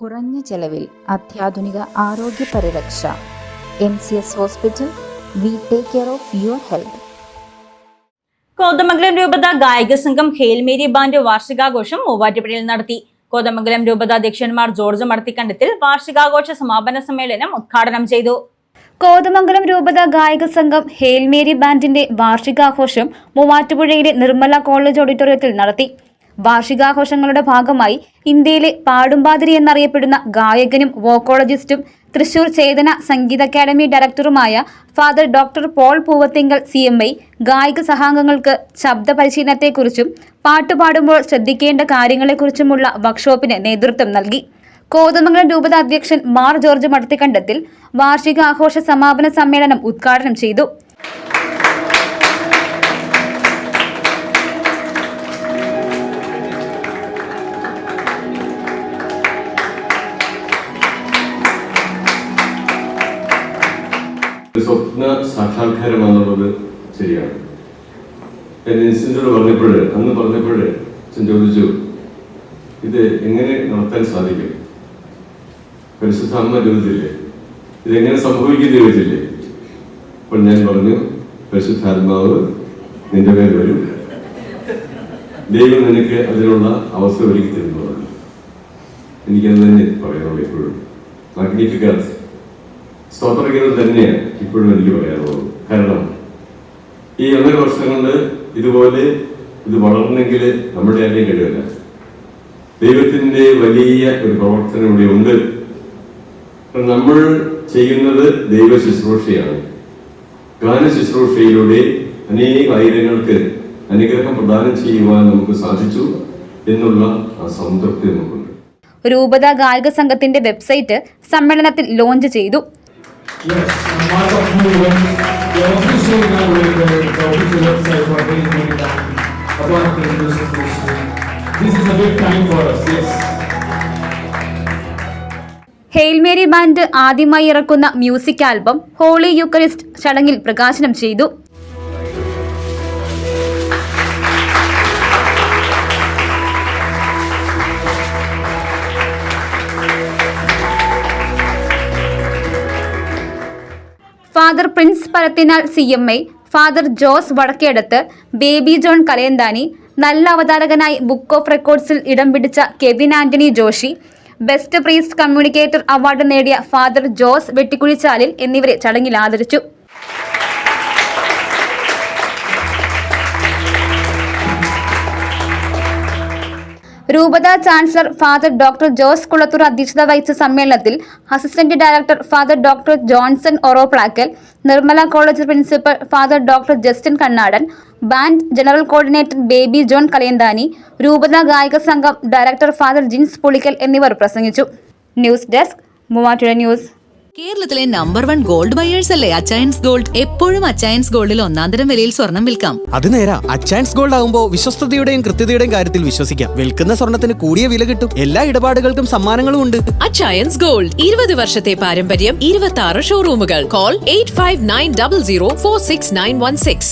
കുറഞ്ഞ ചെലവിൽ അത്യാധുനിക ആരോഗ്യ പരിരക്ഷ. MCS hospital. We take care of your health. Kothamangalam രൂപത ഗായക സംഘം ഹെയിൽ മേരി ബാൻഡ് വാർഷികാഘോഷം മൂവാറ്റുപുഴയിൽ നടത്തി. കോതമംഗലം രൂപത അധ്യക്ഷന്മാർ ജോർജ് മർത്തിക്കണ്ടത്തിൽ വാർഷികാഘോഷ സമാപന സമ്മേളനം ഉദ്ഘാടനം ചെയ്തു. കോതമംഗലം രൂപത ഗായക സംഘം ഹെയിൽ മേരി ബാൻഡിന്റെ വാർഷികാഘോഷം മൂവാറ്റുപുഴയിലെ നിർമ്മല കോളേജ് ഓഡിറ്റോറിയത്തിൽ നടത്തി. വാർഷികാഘോഷങ്ങളുടെ ഭാഗമായി ഇന്ത്യയിലെ പാടുംപാതിരി എന്നറിയപ്പെടുന്ന ഗായകനും വോക്കോളജിസ്റ്റും തൃശൂർ ചേതന സംഗീത അക്കാദമി ഡയറക്ടറുമായ father doctor Paul Poovathinkal CMI ഗായിക സഹാംഗങ്ങൾക്ക് ശബ്ദ പരിശീലനത്തെക്കുറിച്ചും പാട്ടുപാടുമ്പോൾ ശ്രദ്ധിക്കേണ്ട കാര്യങ്ങളെക്കുറിച്ചുമുള്ള വർക്ക്ഷോപ്പിന് നേതൃത്വം നൽകി. കോതമംഗലം രൂപത അധ്യക്ഷൻ മാർ ജോർജ് മടത്തിക്കണ്ടത്തിൽ വാർഷികാഘോഷ സമാപന സമ്മേളനം ഉദ്ഘാടനം ചെയ്തു. സ്വപ്ന സാക്ഷാത്കാരമാണെന്നുള്ളത് ശരിയാണ്. നിശ്ചിതോട് പറഞ്ഞപ്പോൾ ചോദിച്ചു, ഇത് എങ്ങനെ നടത്താൻ സാധിക്കും? പരിശുദ്ധ അമ്മ ചോദിച്ചില്ലേ, ഇതെങ്ങനെ സംഭവിക്കുന്ന ചോദിച്ചില്ലേ? അപ്പോൾ ഞാൻ പറഞ്ഞു, പരിശുദ്ധാത്മാവ് നിന്റെ മേൽ വരും, ദൈവം നിനക്ക് അതിനുള്ള അവസരം ഒരുക്കി തരുന്നതാണ്. എനിക്കത് തന്നെ പറയാനുള്ളൂ. എപ്പോഴും മാഗ്നിഫിക്കൻസ് സ്തോത്രഗീതം തന്നെയാണ് ഇപ്പോഴും എനിക്ക് പറയാനുള്ളത്. കാരണം ഈ 1.5 വർഷം കൊണ്ട് ഇതുപോലെ ഇത് വളർന്നെങ്കിൽ നമ്മുടെ ആരെയും കഴിവില്ല. ദൈവത്തിന്റെ വലിയ ഒരു പ്രവർത്തനം ഇവിടെ ഉണ്ട്. നമ്മൾ ചെയ്യുന്നത് ദൈവ ശുശ്രൂഷയാണ്. ഗാന ശുശ്രൂഷയിലൂടെ ആയിരങ്ങൾക്ക് അനുഗ്രഹം പ്രദാനം ചെയ്യുവാൻ നമുക്ക് സാധിച്ചു എന്നുള്ള ആ സംതൃപ്തി നമുക്കുണ്ട്. രൂപത ഗായക സംഘത്തിന്റെ വെബ്സൈറ്റ് സമ്മേളനത്തിൽ ലോഞ്ച് ചെയ്തു. Yes, mark of movement. We are officially inaugurating the official website for Hail Mary Band about the music history. This is a big time for us. Yes. Hail Mary band ആദ്യമായി ഇറക്കുന്ന music album holy Eucharist ചടങ്ങിൽ പ്രകാശനം ചെയ്തു. Father Prince Parathinal CMI, father Jose Vadakkedath, Baby John Kalayanthani, നല്ല അവതാരകനായി book of റെക്കോർഡ്സിൽ ഇടം പിടിച്ച Kevin Antony Joshi, best priest communicator award നേടിയ ഫാദർ ജോസ് വെട്ടിക്കുഴിച്ചാലിൽ എന്നിവരെ ചടങ്ങിൽ ആദരിച്ചു. രൂപത chancellor father doctor Jose Kulathoor അധ്യക്ഷത വഹിച്ച സമ്മേളനത്തിൽ assistant director father doctor Johnson Oroplakkal, Nirmala college principal father doctor Justin Kannadan, band general coordinator baby John Kalayanthani, രൂപത ഗായക സംഘം ഡയറക്ടർ ഫാദർ ജിൻസ് പുളിക്കൽ എന്നിവർ പ്രസംഗിച്ചു. News desk, Muvattupuzha news. കേരളത്തിലെ നമ്പർ 1 ഗോൾഡ് ബയേഴ്സ് അല്ലേ അച്ചയൻസ് ഗോൾഡ്? എപ്പോഴും അച്ചയൻസ് ഗോൾഡിൽ 1-ാം വിലയിൽ സ്വർണം വിൽക്കാം. അത് നേരാ. അച്ചയൻസ് ഗോൾഡ് ആകുമ്പോൾ വിശ്വസ്തതയുടെയും കൃത്യതയുടെയും കാര്യത്തിൽ വിശ്വസിക്കാം. വിൽക്കുന്ന സ്വർണത്തിന് കൂടിയ വില കിട്ടും. എല്ലാ ഇടപാടുകൾക്കും സമ്മാനങ്ങളും ഉണ്ട്. അച്ചയൻസ് ഗോൾഡ് 20 വർഷത്തെ പാരമ്പര്യം, 26 ഷോറൂമുകൾ. കോൾ 8590046916.